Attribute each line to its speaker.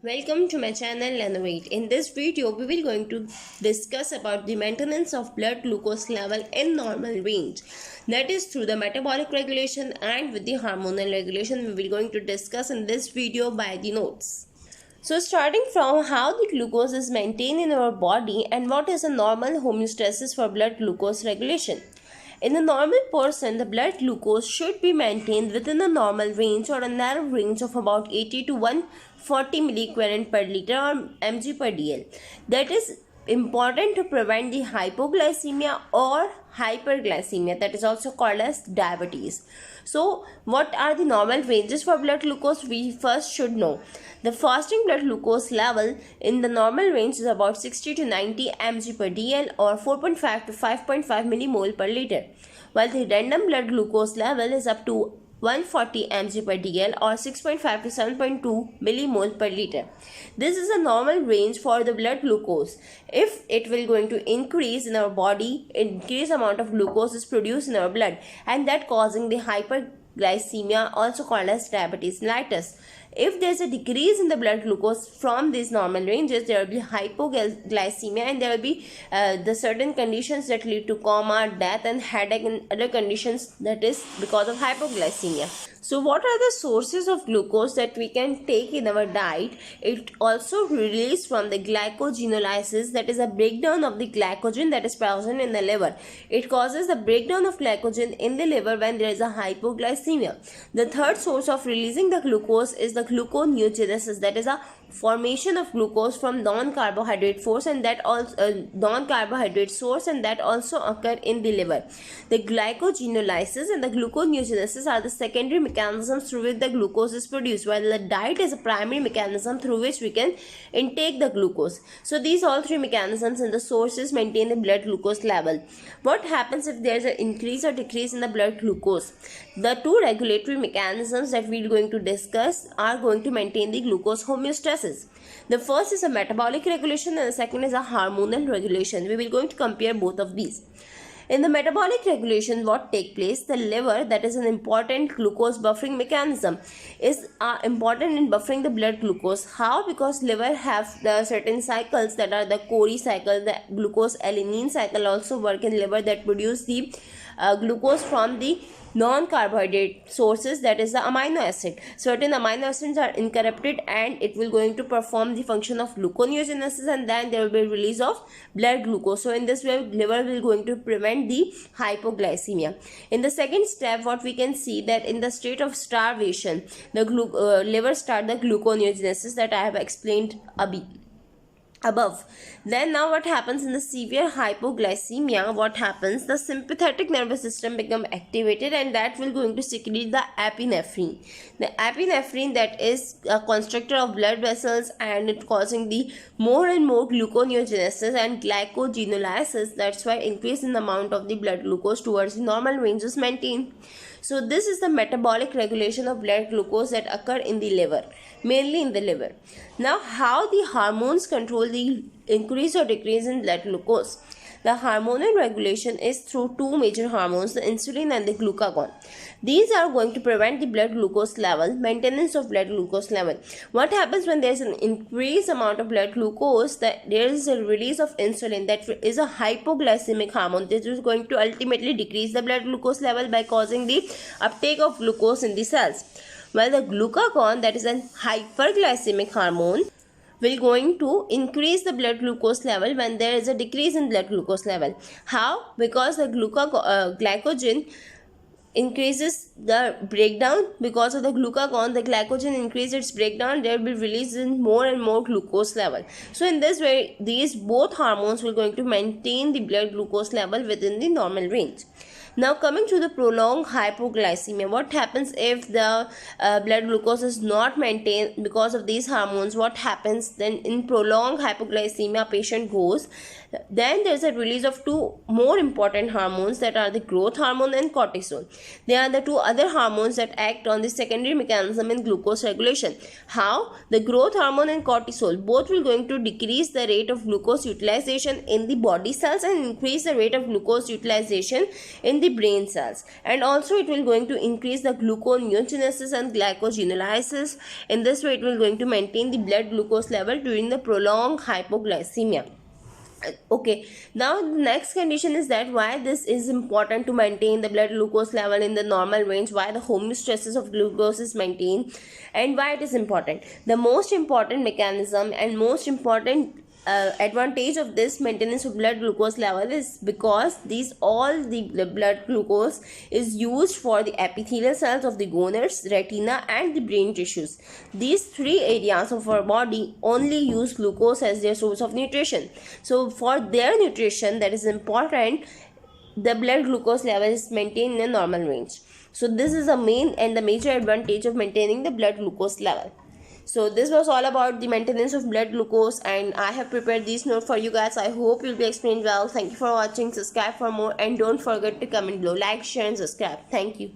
Speaker 1: Welcome to my channel Lenovate. In this video, we will going to discuss about the maintenance of blood glucose level in normal range. That is through the metabolic regulation and with the hormonal regulation. We will going to discuss in this video by the notes. So starting from how the glucose is maintained in our body and what is a normal homeostasis for blood glucose regulation. In a normal person, the blood glucose should be maintained within a normal range or a narrow range of about 80 to 140 milliquarant per liter or mg per dl. That is important to prevent the hypoglycemia or hyperglycemia, that is also called as diabetes. So what are the normal ranges for blood glucose? We first should know. The fasting blood glucose level in the normal range is about 60 to 90 mg per dl or 4.5 to 5.5 millimole per liter, while the random blood glucose level is up to 140 mg per dl or 6.5 to 7.2 millimole per liter. This is a normal range for the blood glucose. If it will going to increase in our body, increased amount of glucose is produced in our blood, and that causing the hyperglycemia, also called as diabetes mellitus. If there is a decrease in the blood glucose from these normal ranges, there will be hypoglycemia, and there will be the certain conditions that lead to coma, death, and headache, and other conditions that is because of hypoglycemia. So what are the sources of glucose that we can take in our diet? It also releases from the glycogenolysis, that is a breakdown of the glycogen that is present in the liver. It causes the breakdown of glycogen in the liver when there is a hypoglycemia. The third source of releasing the glucose is the gluconeogenesis, that is a formation of glucose from non-carbohydrate source, and that also non-carbohydrate source, and that also occur in the liver. The glycogenolysis and the gluconeogenesis are the secondary mechanisms through which the glucose is produced, while the diet is a primary mechanism through which we can intake the glucose. So these all three mechanisms and the sources maintain the blood glucose level. What happens if there is an increase or decrease in the blood glucose? The two regulatory mechanisms that we are going to discuss are going to maintain the glucose homeostasis. The first is a metabolic regulation and the second is a hormonal regulation. We will going to compare both of these. In the metabolic regulation, what take place? The liver, that is an important glucose buffering mechanism, is important in buffering the blood glucose. How? Because liver have the certain cycles that are the Cori cycle, the glucose alanine cycle also work in liver that produce the glucose from the non-carbohydrate sources, that is the amino acid. Certain amino acids are incorrupted and it will going to perform the function of gluconeogenesis, and then there will be release of blood glucose. So in this way, liver will going to prevent the hypoglycemia. In the second step, what we can see that in the state of starvation, the liver start the gluconeogenesis that I have explained above. Then now what happens in the severe hypoglycemia? What happens? The sympathetic nervous system become activated, and that will going to secrete the epinephrine. The epinephrine, that is a constrictor of blood vessels, and it causing the more and more gluconeogenesis and glycogenolysis. That's why increase in the amount of the blood glucose towards the normal range is maintained. So this is the metabolic regulation of blood glucose that occur in the liver, mainly in the liver. Now, how the hormones control the increase or decrease in blood glucose? The hormonal regulation is through two major hormones, the insulin and the glucagon. These are going to prevent the blood glucose level, maintenance of blood glucose level. What happens when there is an increased amount of blood glucose? That there is a release of insulin, that is a hypoglycemic hormone. This is going to ultimately decrease the blood glucose level by causing the uptake of glucose in the cells. While the glucagon, that is a hyperglycemic hormone, will going to increase the blood glucose level when there is a decrease in blood glucose level. How? Because the glycogen increases the breakdown. Because of the glucagon, the glycogen increases its breakdown, there will be released in more and more glucose level. So in this way, these both hormones will going to maintain the blood glucose level within the normal range. Now coming to the prolonged hypoglycemia, what happens if the blood glucose is not maintained because of these hormones? What happens then? In prolonged hypoglycemia, patient goes, then there is a release of two more important hormones, that are the growth hormone and cortisol. They are the two other hormones that act on the secondary mechanism in glucose regulation. How? The growth hormone and cortisol both will going to decrease the rate of glucose utilization in the body cells and increase the rate of glucose utilization in the the brain cells, and also it will going to increase the gluconeogenesis and glycogenolysis. In this way it will going to maintain the blood glucose level during the prolonged hypoglycemia. Okay, now the next condition is that why this is important to maintain the blood glucose level in the normal range, why the homeostasis of glucose is maintained, and why it is important. The most important mechanism and most important advantage of this maintenance of blood glucose level is because these all the blood glucose is used for the epithelial cells of the gonads, retina, and the brain tissues. These three areas of our body only use glucose as their source of nutrition. So for their nutrition, that is important, the blood glucose level is maintained in a normal range. So this is the main and the major advantage of maintaining the blood glucose level. So this was all about the maintenance of blood glucose, and I have prepared these notes for you guys. I hope you'll be explained well. Thank you for watching. Subscribe for more, and don't forget to comment below. Like, share, and subscribe. Thank you.